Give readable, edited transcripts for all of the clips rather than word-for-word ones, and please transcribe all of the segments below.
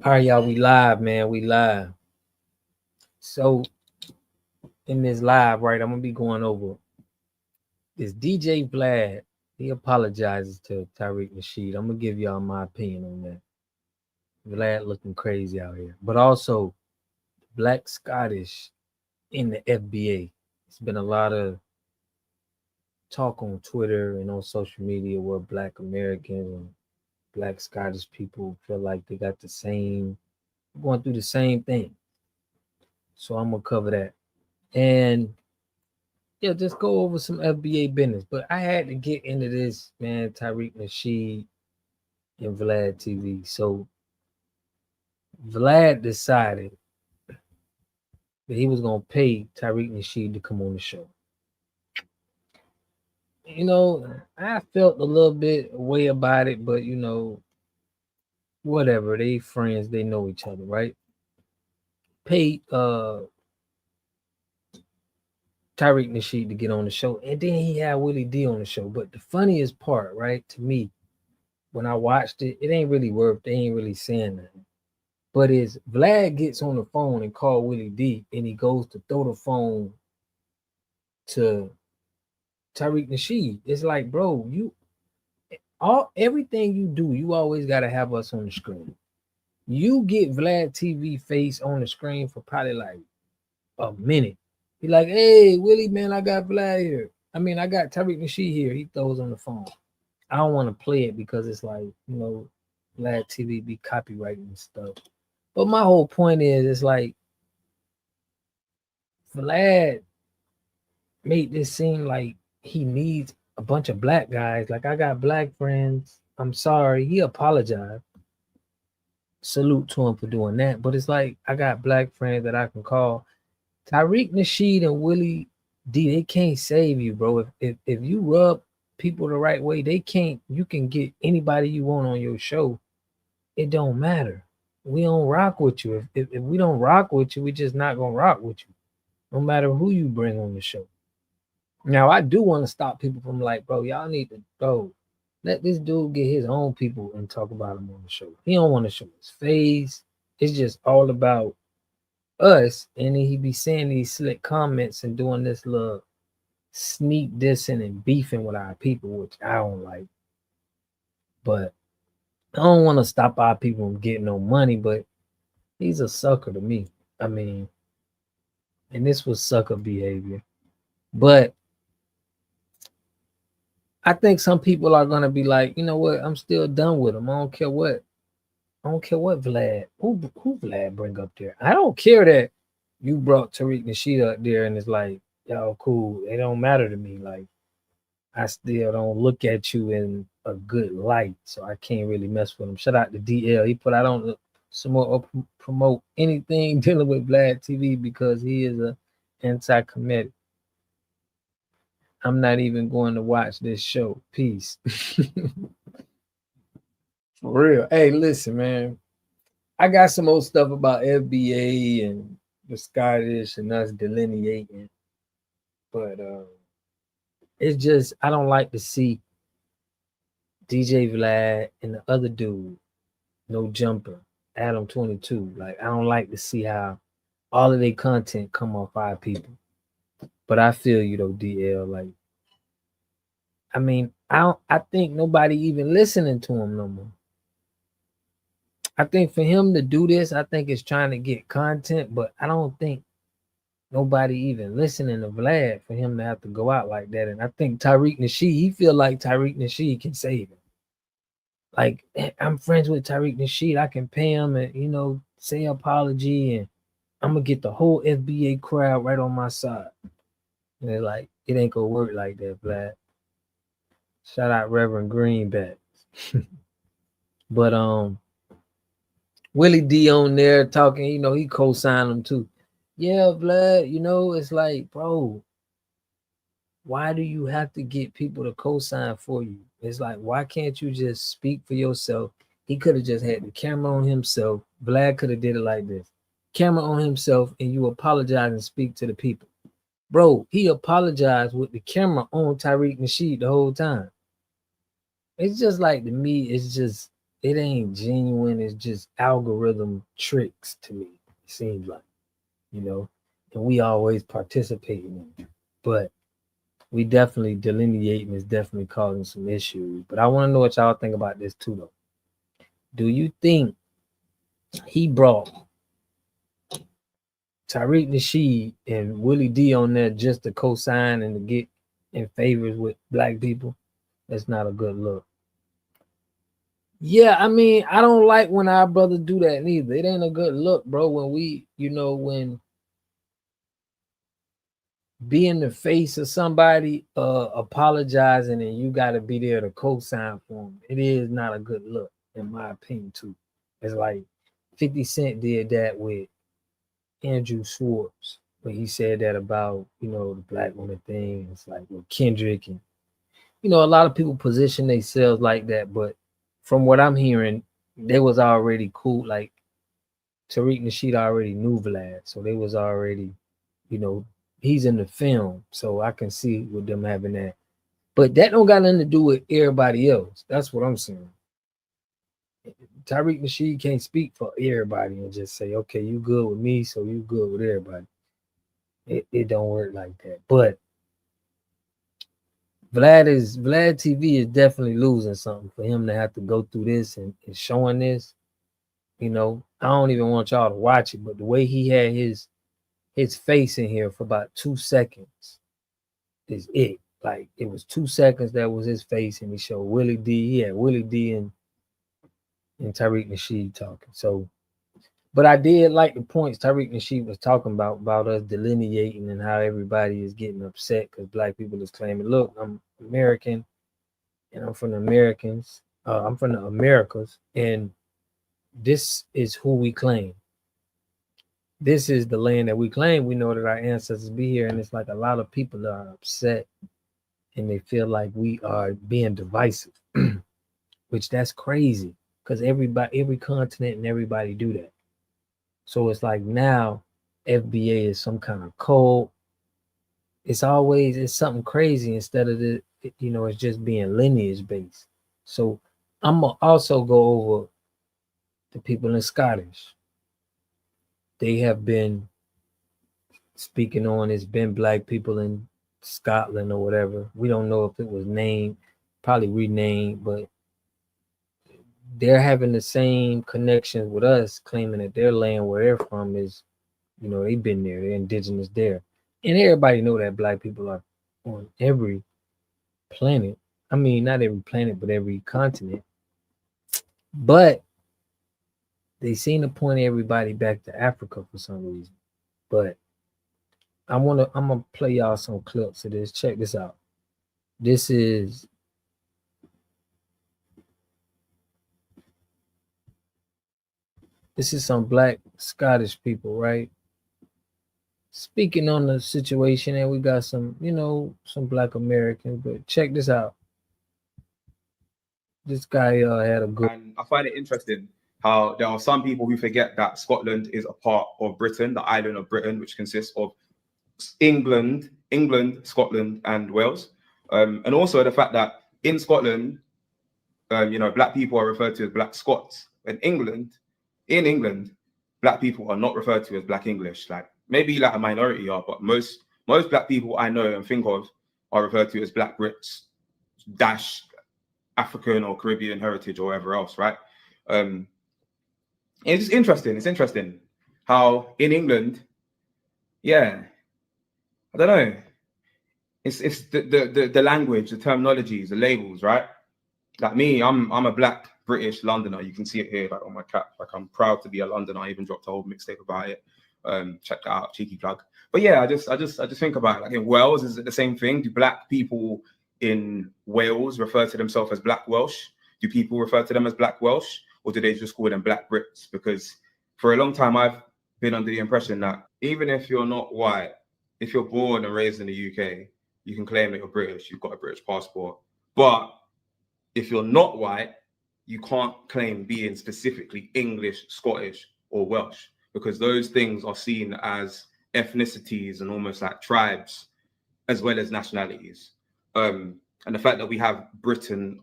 All right, y'all, we live, man. We live. So in this live, right, I'm gonna be going over this DJ Vlad. He apologizes to Tariq Nasheed. I'm gonna give y'all my opinion on that. Vlad looking crazy out here, but also Black Scottish in the FBA. It's been a lot of talk on Twitter and on social media where Black Americans and Black Scottish people feel like they got the same, going through the same thing. So I'm gonna cover that. And yeah, just go over some FBA business. But I had to get into this, man, Tariq Nasheed and Vlad TV. So Vlad decided that he was gonna pay Tariq Nasheed to come on the show. You know, I felt a little bit way about it, but whatever. They friends, they know each other, right? Paid Tariq Nasheed to get on the show, and then he had Willie D on the show. But the funniest part, right, to me, when I watched it, it ain't really worth. They ain't really saying nothing. But is Vlad gets on the phone and call Willie D, and he goes to throw the phone to Tariq Nasheed. It's like, bro, you all everything you do, you always gotta have us on the screen. You get Vlad TV face on the screen for probably like a minute. He like, hey Willie, man, I got Vlad here. I mean, I got Tariq Nasheed here. He throws on the phone. I don't want to play it because it's like, Vlad TV be copyrighting and stuff. But my whole point is, it's like Vlad made this seem like he needs a bunch of black guys. Like, I got black friends. I'm sorry. He apologized. Salute to him for doing that. But it's like, I got black friends that I can call. Tariq Nasheed and Willie D, they can't save you, bro. If you rub people the right way, they can't. You can get anybody you want on your show. It don't matter. We don't rock with you. If we don't rock with you, we just not gonna rock with you. No matter who you bring on the show. Now I do want to stop people from like, bro, y'all need to let this dude get his own people and talk about him on the show. He don't want to show his face. It's just all about us, and then he be saying these slick comments and doing this little sneak dissing and beefing with our people, which I don't like. But I don't want to stop our people from getting no money, but he's a sucker to me. I mean, and this was sucker behavior. But I think some people are gonna be like, you know what? I'm still done with him. I don't care what. I don't care what Vlad. Who Vlad bring up there? I don't care that you brought Tariq Nasheed up there, and it's like, y'all cool. It don't matter to me. Like, I still don't look at you in a good light, so I can't really mess with him. Shout out to DL. He put out on some more promote anything dealing with Vlad TV because he is a anti-Kemetic. I'm not even going to watch this show. Peace. For real. Hey, listen, man. I got some old stuff about FBA and the Scottish and us delineating, but it's just I don't like to see DJ Vlad and the other dude, no jumper, Adam 22. Like, I don't like to see how all of their content come off our people. But I feel you though, DL. Like, I mean, I think nobody even listening to him no more. I think for him to do this, I think it's trying to get content, but I don't think nobody even listening to Vlad for him to have to go out like that. And I think Tariq Nasheed, he feel like Tariq Nasheed can save him. Like, I'm friends with Tariq Nasheed, I can pay him and say apology, and I'm gonna get the whole FBA crowd right on my side. And they're like, it ain't gonna work like that, Vlad. Shout out Reverend Greenback. But Willie D on there talking, he co-signed him too. Yeah, Vlad, it's like, bro, why do you have to get people to co-sign for you? It's like, why can't you just speak for yourself? He could have just had the camera on himself. Vlad could have did it like this. Camera on himself, and you apologize and speak to the people. Bro, he apologized with the camera on Tariq Nasheed the whole time. It's just like, to me, it's just it ain't genuine. It's just algorithm tricks to me. It seems like, you know, and we always participate in it. But we definitely delineating is definitely causing some issues. But I want to know what y'all think about this too, though. Do you think he brought Tariq Nasheed and Willie D on there just to co-sign and to get in favors with black people? That's not a good look. Yeah, I mean, I don't like when our brothers do that neither. It ain't a good look, bro. When we, when being the face of somebody apologizing and you got to be there to co-sign for them, it is not a good look, in my opinion, too. It's like 50 Cent did that with Andrew Schwartz, but he said that about, the black woman thing. It's like with Kendrick and, a lot of people position themselves like that, but from what I'm hearing, they was already cool. Like Tariq Nasheed already knew Vlad, so they was already, he's in the film, so I can see with them having that. But that don't got nothing to do with everybody else. That's what I'm saying. Tariq Nasheed can't speak for everybody and just say, okay, you good with me, so you good with everybody. It don't work like that. But Vlad TV is definitely losing something for him to have to go through this and showing this. I don't even want y'all to watch it, but the way he had his face in here for about 2 seconds is it. Like it was 2 seconds that was his face, and he showed Willie D. He had Willie D and Tariq Nasheed talking. So, but I did like the points Tariq Nasheed was talking about us delineating and how everybody is getting upset because black people is claiming, look, I'm American and I'm from the Americans. I'm from the Americas, and this is who we claim. This is the land that we claim. We know that our ancestors be here, and it's like a lot of people are upset and they feel like we are being divisive, which that's crazy because every continent and everybody do that. So it's like now FBA is some kind of code. It's something crazy instead of it's just being lineage based. So I'm gonna also go over the people in Scottish. They have been speaking on, it's been black people in Scotland or whatever. We don't know if it was named, probably renamed, but they're having the same connections with us, claiming that their land where they're from is, they've been there, they're indigenous there. And everybody know that black people are on every planet. I mean, not every planet, but every continent. But they seem to point everybody back to Africa for some reason. But I'm gonna play y'all some clips of this. Check this out. This is some black Scottish people, right? Speaking on the situation, and we got some, some black Americans, but check this out. This guy had a good. And I find it interesting how there are some people who forget that Scotland is a part of Britain, the island of Britain, which consists of England, Scotland, and Wales. And also the fact that in Scotland, black people are referred to as Black Scots. In England, black people are not referred to as Black English. Like maybe like a minority are, but most black people I know and think of are referred to as Black Brits dash African or Caribbean heritage or whatever else, right? It's interesting. It's interesting how in England, I don't know. It's the language, the terminologies, the labels, right? Like me, I'm a black British Londoner. You can see it here, like on my cap. Like I'm proud to be a Londoner. I even dropped a whole mixtape about it. Check that out, cheeky plug. But yeah, I just think about it. Like in Wales, is it the same thing? Do black people in Wales refer to themselves as Black Welsh? Do people refer to them as Black Welsh, or do they just call them Black Brits? Because for a long time, I've been under the impression that even if you're not white, if you're born and raised in the UK, you can claim that you're British. You've got a British passport, but if you're not white, you can't claim being specifically English, Scottish, or Welsh, because those things are seen as ethnicities and almost like tribes, as well as nationalities. And the fact that we have Britain,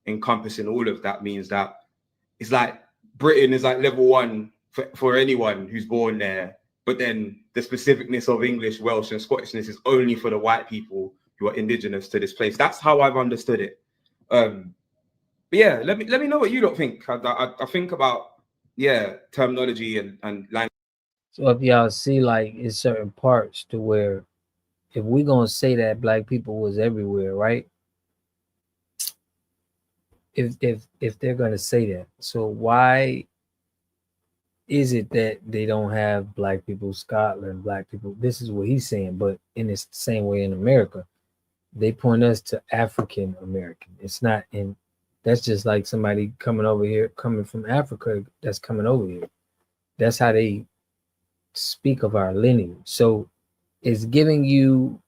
encompassing all of that means that it's like Britain is like level one for anyone who's born there, but then the specificness of English, Welsh, and Scottishness is only for the white people who are indigenous to this place. That's how I've understood it. But yeah, let me know what you don't think. I think about terminology and language. So if y'all see, like, in certain parts to where if we're gonna say that black people was everywhere, right? If they're gonna say that, so why is it that they don't have black people, Scotland, black people? This is what he's saying, but in the same way in America, they point us to African American. It's not in. That's just like somebody coming over here, coming from Africa, that's coming over here. That's how they speak of our lineage. So it's giving you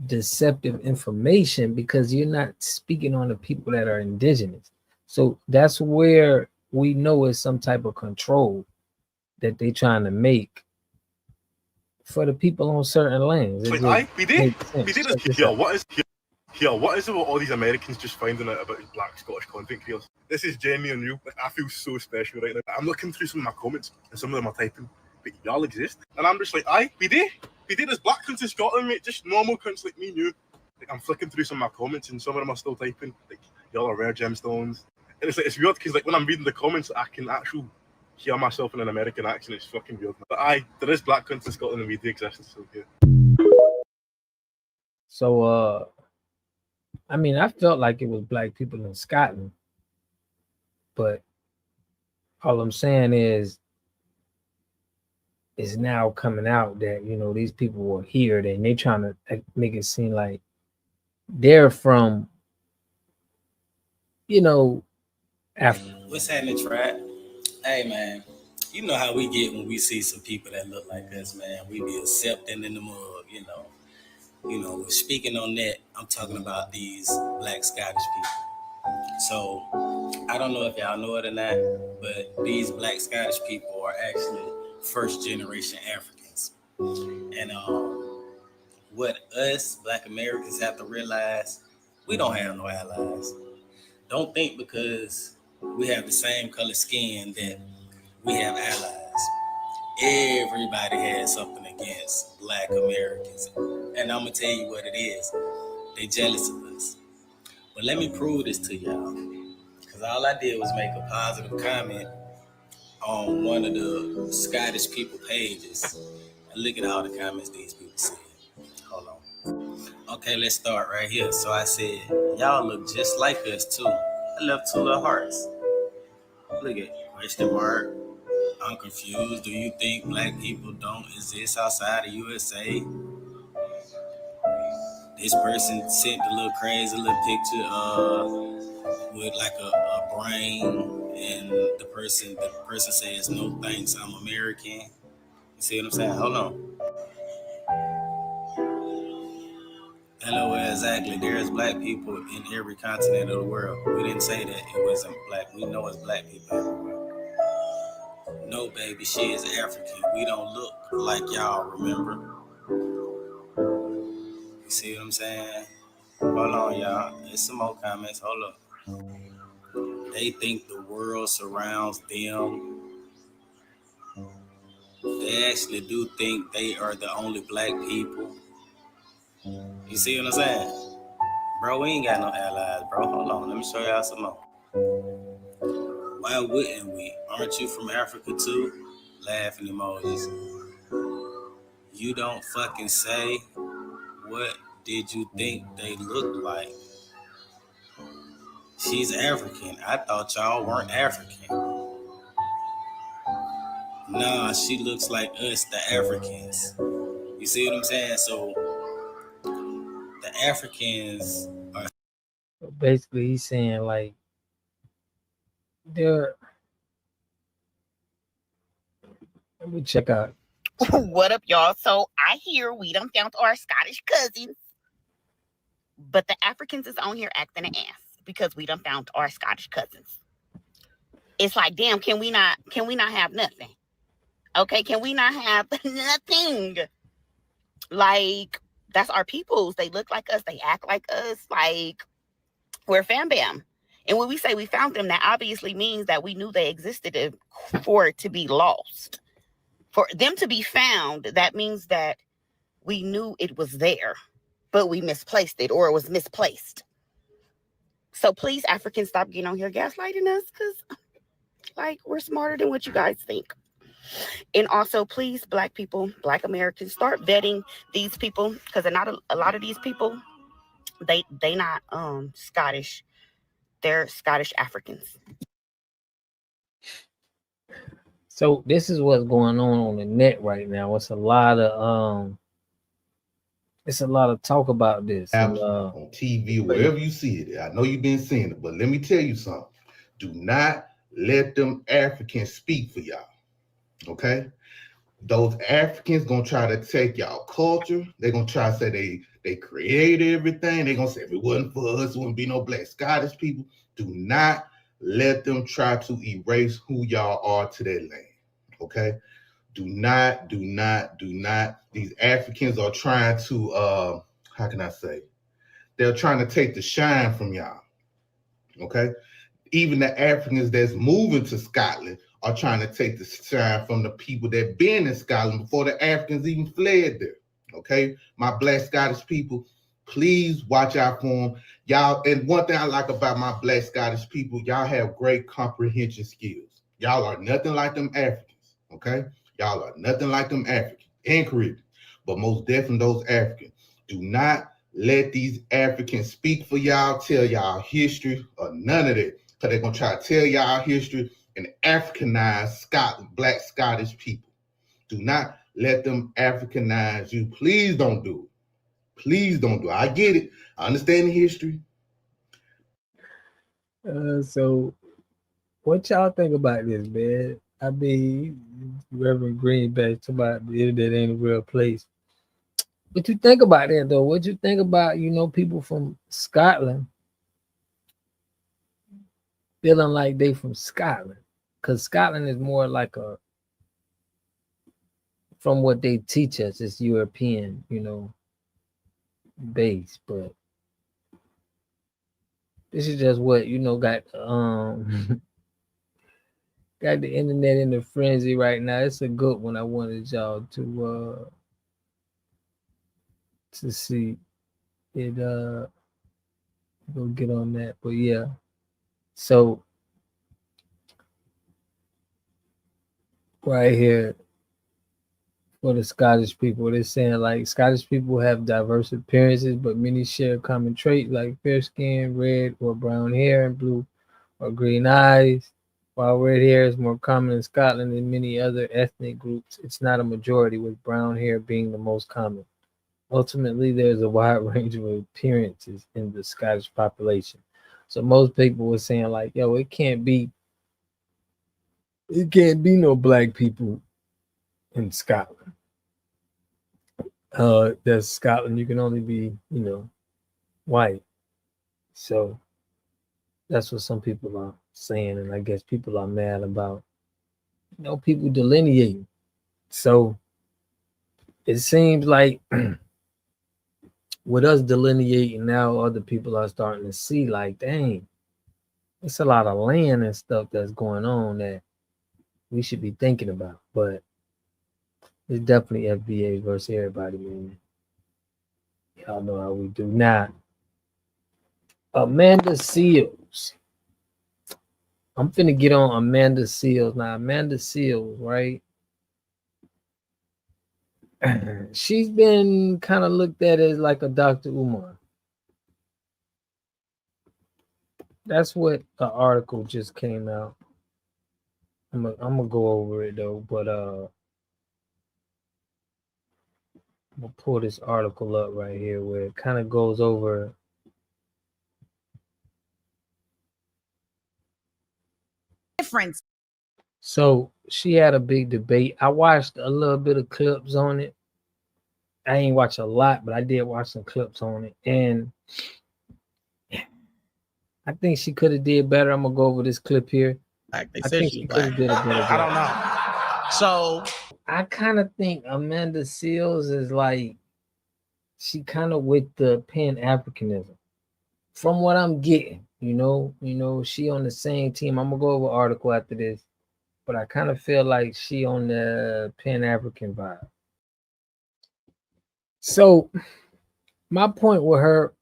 deceptive information because you're not speaking on the people that are indigenous. So that's where we know it's some type of control that they trying to make for the people on certain lands. Like, aye, we did this here. What is it about all these Americans just finding out about black Scottish content creators? This is genuine real. Like, I feel so special right now. I'm looking through some of my comments and some of them are typing, but y'all exist. And I'm just like, aye, we did this black cunts in Scotland, mate. Just normal cunts like me and you. Like, I'm flicking through some of my comments and some of them are still typing, like, y'all are rare gemstones. And it's like, it's weird because like when I'm reading the comments, I can actually hear myself in an American accent. It's fucking weird. But aye, there is black cunts in Scotland and we do exist. So yeah. So I mean, I felt like it was black people in Scotland, but all I'm saying is it's now coming out that, you know, these people were here and they trying to make it seem like they're from, you know, Africa. What's happening, Trap? Hey, man, you know how we get when we see some people that look like us, man. We be accepting in the mud, you know. Speaking on that, I'm talking about these black Scottish people. So I don't know if y'all know it or not, but these black Scottish people are actually first generation Africans. And what us black Americans have to realize, we don't have no allies. Don't think because we have the same color skin that we have allies. Everybody has something against black Americans. And I'm going to tell you what it is. They jealous of us. But let me prove this to y'all. Because all I did was make a positive comment on one of the Scottish people pages. And look at all the comments these people said. Hold on. Okay, let's start right here. So I said, y'all look just like us too. I left 2 little hearts. Look at question mark. I'm confused. Do you think black people don't exist outside the USA? This person sent a little crazy little picture with like a brain, and the person says, no thanks, I'm American. You see what I'm saying? Hold on. Hello, exactly. There's black people in every continent of the world. We didn't say that it wasn't black. We know it's black people everywhere. No, baby, she is African. We don't look like y'all, remember? You see what I'm saying? Hold on, y'all. There's some more comments. Hold up. They think the world surrounds them. They actually do think they are the only black people. You see what I'm saying? Bro, we ain't got no allies, bro. Hold on. Let me show y'all some more. Why wouldn't we? Aren't you from Africa too? Laughing emojis. You don't fucking say. What did you think they looked like? She's African. I thought y'all weren't African. Nah, she looks like us, the Africans. You see what I'm saying? So the Africans are... Basically, he's saying like they're... Let me check out. What up, y'all? So I hear we done found our Scottish cousins, but the Africans is on here acting an ass because we done found our Scottish cousins. It's like, damn, can we not have nothing? Okay, can we not have nothing? Like, that's our peoples. They look like us. They act like us. Like, we're fam bam. And when we say we found them, that obviously means that we knew they existed for it to be lost. For them to be found, that means that we knew it was there, but we misplaced it, or it was misplaced. So please, Africans, stop getting on here gaslighting us, because like, we're smarter than what you guys think. And also, please, Black people, Black Americans, start vetting these people, because not a lot of these people, they not Scottish. They're Scottish Africans. So this is what's going on the net right now. It's a lot of talk about this on TV, wherever you see it. I know you've been seeing it, but let me tell you something. Do not let them Africans speak for y'all. Okay? Those Africans gonna try to take y'all culture. They're gonna try to say they created everything. They're gonna say if it wasn't for us, it wouldn't be no Black Scottish people. Do not let them try to erase who y'all are to their land. Okay? Do not. These Africans are trying to how can I say? They're trying to take the shine from y'all. Okay? Even the Africans that's moving to Scotland are trying to take the shine from the people that been in Scotland before the Africans even fled there. Okay? My Black Scottish people, please watch out for them. Y'all, and one thing I like about my Black Scottish people, y'all have great comprehension skills. Y'all are nothing like them Africans. Okay? Y'all are nothing like them Africans and Caribbean, but most definitely those Africans. Do not let these Africans speak for y'all, tell y'all history, or none of that. Because they're going to try to tell y'all history and Africanize Black Scottish people. Do not let them Africanize you. Please don't do it. Please don't do it. I get it. I understand the history. So what y'all think about this, man? I mean, Reverend Greenback talking about the internet ain't a real place. What you think about that, though? What you think about, people from Scotland feeling like they from Scotland? Because Scotland is more like from what they teach us, it's European, base. But this is just what, got got the internet in a frenzy right now. It's a good one. I wanted y'all to see it. Go get on that. But yeah, so right here for the Scottish people, they're saying like Scottish people have diverse appearances, but many share common traits like fair skin, red or brown hair, and blue or green eyes. While red hair is more common in Scotland than many other ethnic groups, it's not a majority, with brown hair being the most common. Ultimately, there's a wide range of appearances in the Scottish population. So most people were saying like, yo, it can't be no black people in Scotland. That's Scotland. You can only be, white. So that's what some people are saying, and I guess people are mad about, people delineating. So it seems like with us delineating now, other people are starting to see like, dang, it's a lot of land and stuff that's going on that we should be thinking about. But it's definitely FBA versus everybody, man. Y'all know how we do. Now, Amanda Seales. I'm finna get on Amanda Seales. Now, Amanda Seales, right? She's been kind of looked at as like a Dr. Umar. That's what the article just came out. I'm gonna go over it though, but I'm gonna pull this article up right here where it kind of goes over Difference. So she had a big debate. I watched a little bit of clips on it. I ain't watch a lot, but I did watch some clips on it, and I think she could have did better. I'm gonna go over this clip here. I think she could have did a better job. I don't know. So I kind of think Amanda Seales is like, she kind of with the Pan-Africanism. From what I'm getting, You know, she on the same team. I'm gonna go over an article after this, but I kind of feel like she on the Pan-African vibe. So my point with her,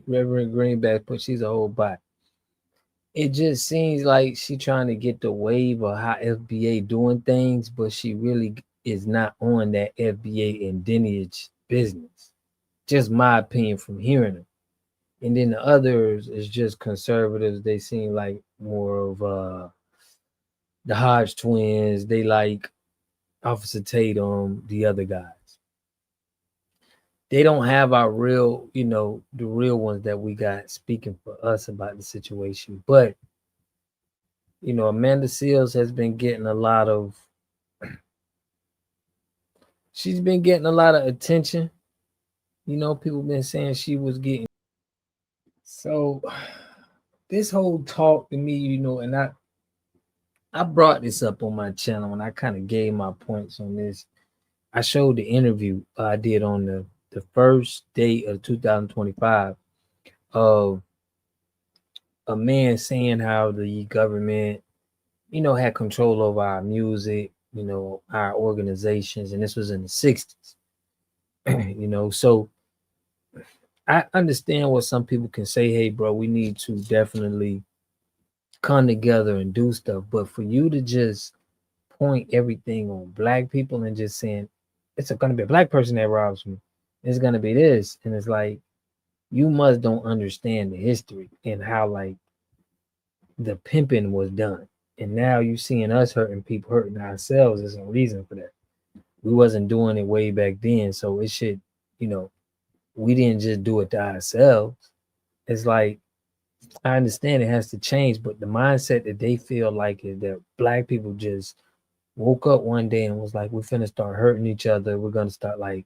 Reverend Greenback, but she's a whole bot. It just seems like she trying to get the wave of how FBA doing things, but she really is not on that FBA and lineage business. Just my opinion from hearing her. And then the others is just conservatives. They seem like more of the Hodge twins. They like Officer Tatum, the other guys. They don't have our real, the real ones that we got speaking for us about the situation. But, Amanda Seals has been getting she's been getting a lot of attention. People been saying she was getting. So this whole talk to me, and I brought this up on my channel and I kind of gave my points on this. I showed the interview I did on the first day of 2025 of a man saying how the government, had control over our music, our organizations, and this was in the 60s. So I understand what some people can say, hey, bro, we need to definitely come together and do stuff. But for you to just point everything on black people and just saying it's going to be a black person that robs me, it's going to be this. And it's like, you must don't understand the history and how like the pimping was done. And now you seeing us hurting people, hurting ourselves. There's a reason for that. We wasn't doing it way back then. So it should, we didn't just do it to ourselves. It's like, I understand it has to change, but the mindset that they feel like is that black people just woke up one day and was like, we're finna start hurting each other. We're gonna start like,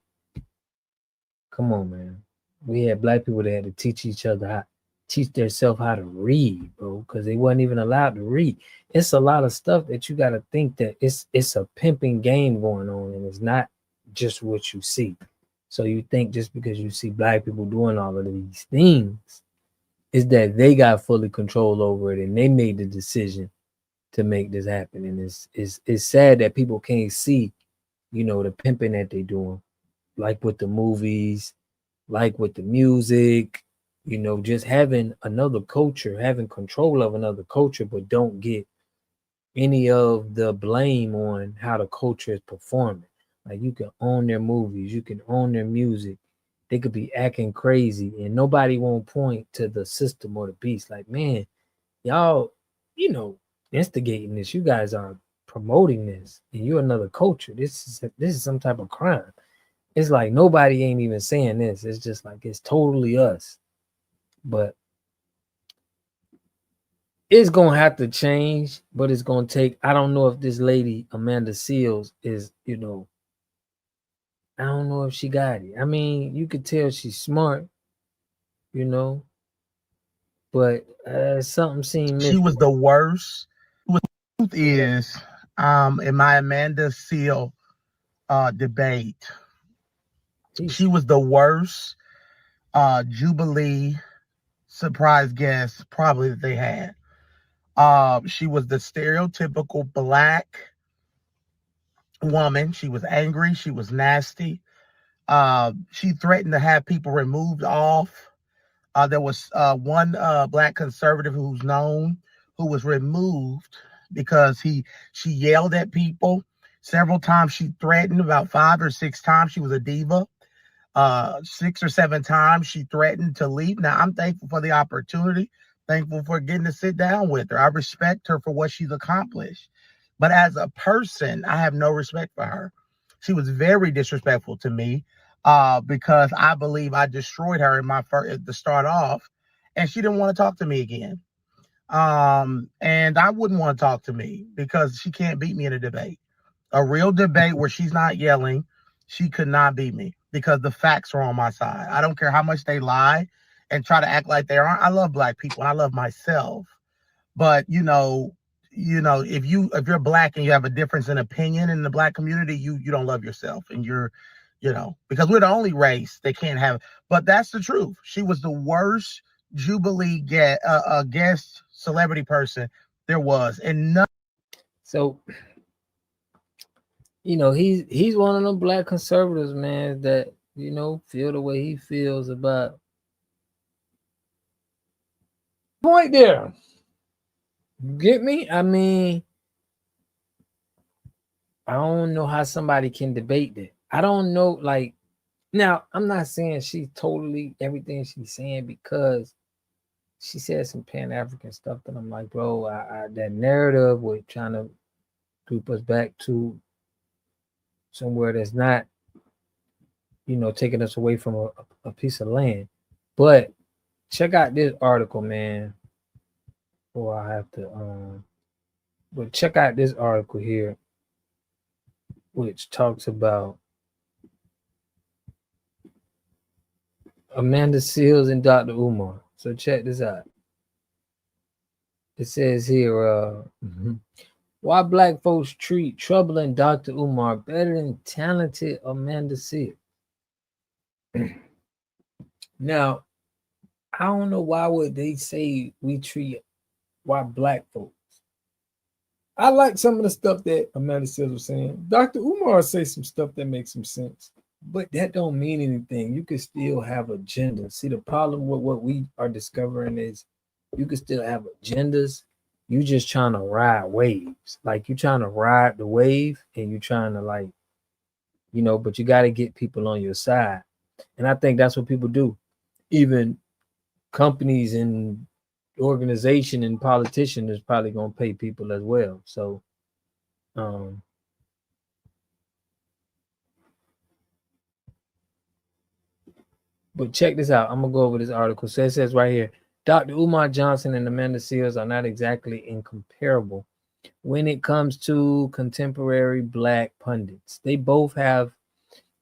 come on, man. We had black people that had to teach each other teach themselves how to read, bro, because they wasn't even allowed to read. It's a lot of stuff that you got to think that it's a pimping game going on, and it's not just what you see. So you think just because you see black people doing all of these things is that they got fully control over it and they made the decision to make this happen. And it's sad that people can't see, the pimping that they doing, like with the movies, like with the music, just having another culture, having control of another culture, but don't get any of the blame on how the culture is performing. Like you can own their movies, you can own their music. They could be acting crazy and nobody won't point to the system or the beast. Like, man, y'all, instigating this. You guys are promoting this and you're another culture. This is some type of crime. It's like nobody ain't even saying this. It's just like it's totally us. But it's gonna have to change, but it's gonna take. I don't know if this lady Amanda Seals is, I don't know if she got it. I mean, you could tell she's smart, but something seemed she was the worst. The truth is, in my Amanda Seal debate, she was the worst Jubilee surprise guest probably that they had. She was the stereotypical black woman. She was angry. She was nasty. She threatened to have people removed off. There was one black conservative who's known who was removed because she yelled at people several times. She threatened about 5 or 6 times. She was a diva. 6 or 7 times she threatened to leave. Now I'm thankful for the opportunity, thankful for getting to sit down with her. I respect her for what she's accomplished, but as a person, I have no respect for her. She was very disrespectful to me because I believe I destroyed her in my first to start off, and she didn't want to talk to me again. And I wouldn't want to talk to me because she can't beat me in a debate. A real debate where she's not yelling, she could not beat me because the facts are on my side. I don't care how much they lie and try to act like they aren't. I love black people and I love myself. But if you're black and you have a difference in opinion in the black community, you don't love yourself, and you're, because we're the only race they can't have. But that's the truth. She was the worst Jubilee get a guest celebrity person there was, and none. So, he's one of them black conservatives, man, that feel the way he feels about point there. Get me? I mean, I don't know how somebody can debate that. I don't know, like, now I'm not saying she's totally everything she's saying, because she said some Pan-African stuff that I'm like, bro, that narrative with trying to group us back to somewhere that's not, taking us away from a piece of land. But check out this article, man. Or I have to but check out this article here, which talks about Amanda Seals and Dr. Umar. So check this out. It says here, why black folks treat troubling Dr. Umar better than talented Amanda Seals. Now, I don't know why would they say we treat why black folks. I like some of the stuff that Amanda Seals was saying. Dr. Umar say some stuff that makes some sense, but that don't mean anything. You can still have agendas. See, the problem with what we are discovering is you can still have agendas. You just trying to ride waves. Like you trying to ride the wave and you trying to but you got to get people on your side. And I think that's what people do. Even companies and organization and politician is probably going to pay people as well. So, but check this out. I'm going to go over this article. So it says right here, Dr. Umar Johnson and Amanda Seals are not exactly incomparable when it comes to contemporary black pundits. They both have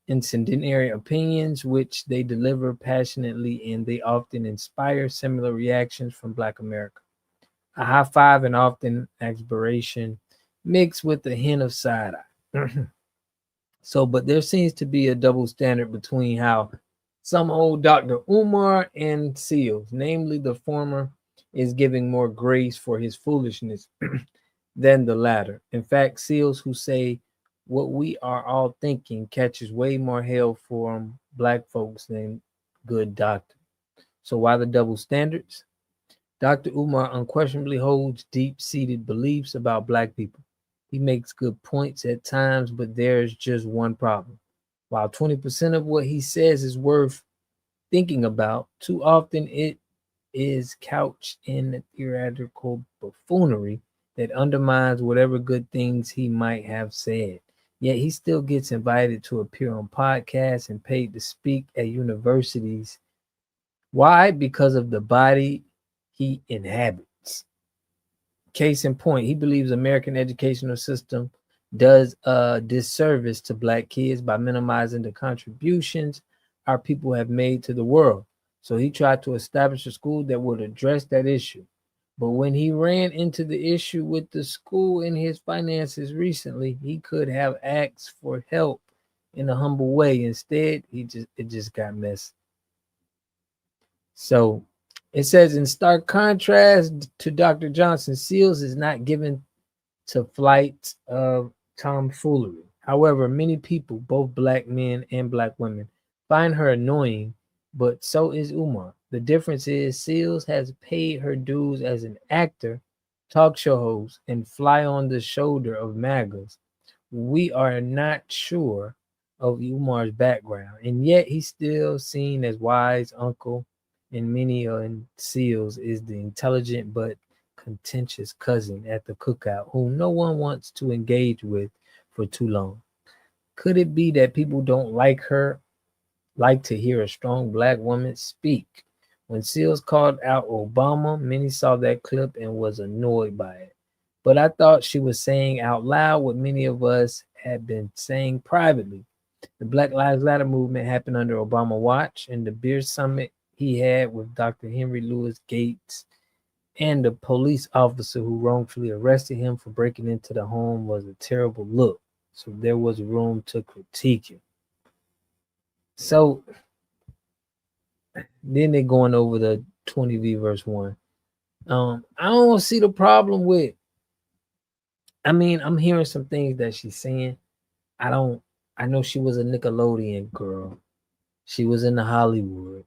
incendiary opinions, which they deliver passionately, and they often inspire similar reactions from Black America. A high five and often expiration mixed with a hint of side eye. So, but there seems to be a double standard between how some hold Dr. Umar and Seals, namely the former is giving more grace for his foolishness than the latter. In fact, Seals, who say what we are all thinking, catches way more hell from black folks than good doctor. So why the double standards? Dr. Umar unquestionably holds deep-seated beliefs about black people. He makes good points at times, but there's just one problem. While 20% of what he says is worth thinking about, too often it is couched in theoretical buffoonery that undermines whatever good things he might have said. Yet he still gets invited to appear on podcasts and paid to speak at universities. Why? Because of the body he inhabits. Case in point, he believes American educational system does a disservice to black kids by minimizing the contributions our people have made to the world. So he tried to establish a school that would address that issue. But when he ran into the issue with the school and his finances recently, he could have asked for help in a humble way. Instead, it just got messy. So it says, in stark contrast to Dr. Johnson, Seals is not given to flights of tomfoolery. However, many people, both black men and black women, find her annoying, but so is Umar. The difference is Seals has paid her dues as an actor, talk show host, and fly on the shoulder of MAGAs. We are not sure of Umar's background, and yet he's still seen as wise uncle, and many in Seals is the intelligent but contentious cousin at the cookout whom no one wants to engage with for too long. Could it be that people don't like to hear a strong black woman speak? When Seals called out Obama, many saw that clip and was annoyed by it. But I thought she was saying out loud what many of us had been saying privately. The Black Lives Matter movement happened under Obama watch, and the beer summit he had with Dr. Henry Louis Gates and the police officer who wrongfully arrested him for breaking into the home was a terrible look. So there was room to critique him. So then they're going over the 20V verse 1. I don't see the problem with. I mean, I'm hearing some things that she's saying. I know she was a Nickelodeon girl. She was in the Hollywood.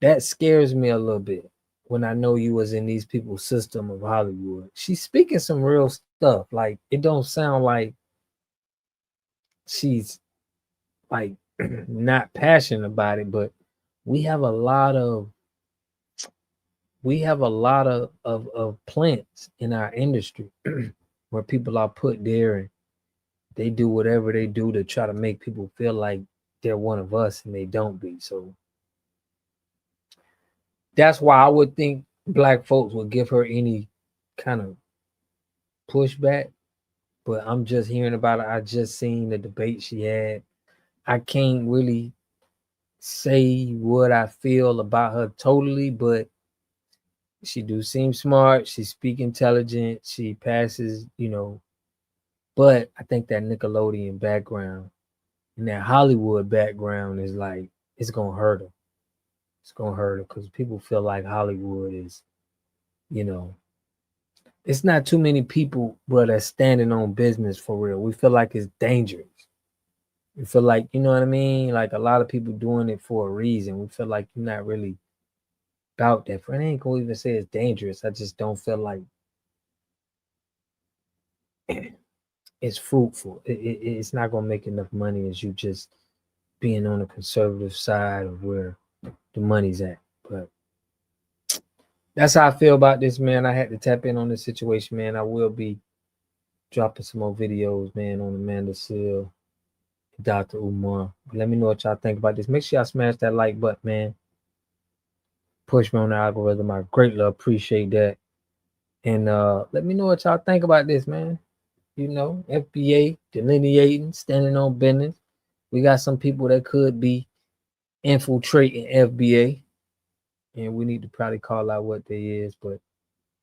That scares me a little bit when I know you was in these people's system of Hollywood. She's speaking some real stuff. Like, it don't sound like she's like not passionate about it, but we have a lot of plants in our industry where people are put there and they do whatever they do to try to make people feel like they're one of us and they don't be. So that's why I would think black folks would give her any kind of pushback. But I'm just hearing about it. I just seen the debate she had. I can't really say what I feel about her totally, but she do seem smart. She speak intelligent. She passes, but I think that Nickelodeon background and that Hollywood background is like, it's going to hurt her. It's going to hurt her because people feel like Hollywood is, it's not too many people, bro, that's standing on business for real. We feel like it's dangerous. We feel like, you know what I mean? Like a lot of people doing it for a reason. We feel like you're not really about that. I ain't gonna even say it's dangerous. I just don't feel like it's fruitful. It's not gonna make enough money as you just being on the conservative side of where the money's at. But that's how I feel about this, man. I had to tap in on this situation, man. I will be dropping some more videos, man, on Amanda Seal, Dr. Umar. Let me know what y'all think about this. Make sure y'all smash that like button, man. Push me on the algorithm. I greatly appreciate that. And let me know what y'all think about this, man. FBA delineating, standing on business. We got some people that could be infiltrating FBA, and we need to probably call out what they is. But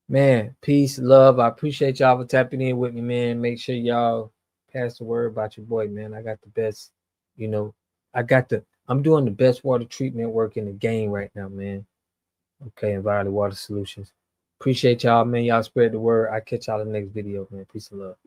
man, peace, love. I appreciate y'all for tapping in with me, man. Make sure y'all pass the word about your boy, man. I got the best, I'm doing the best water treatment work in the game right now, man. Okay, Environmental Water Solutions. Appreciate y'all, man. Y'all spread the word. I'll catch y'all in the next video, man. Peace and love.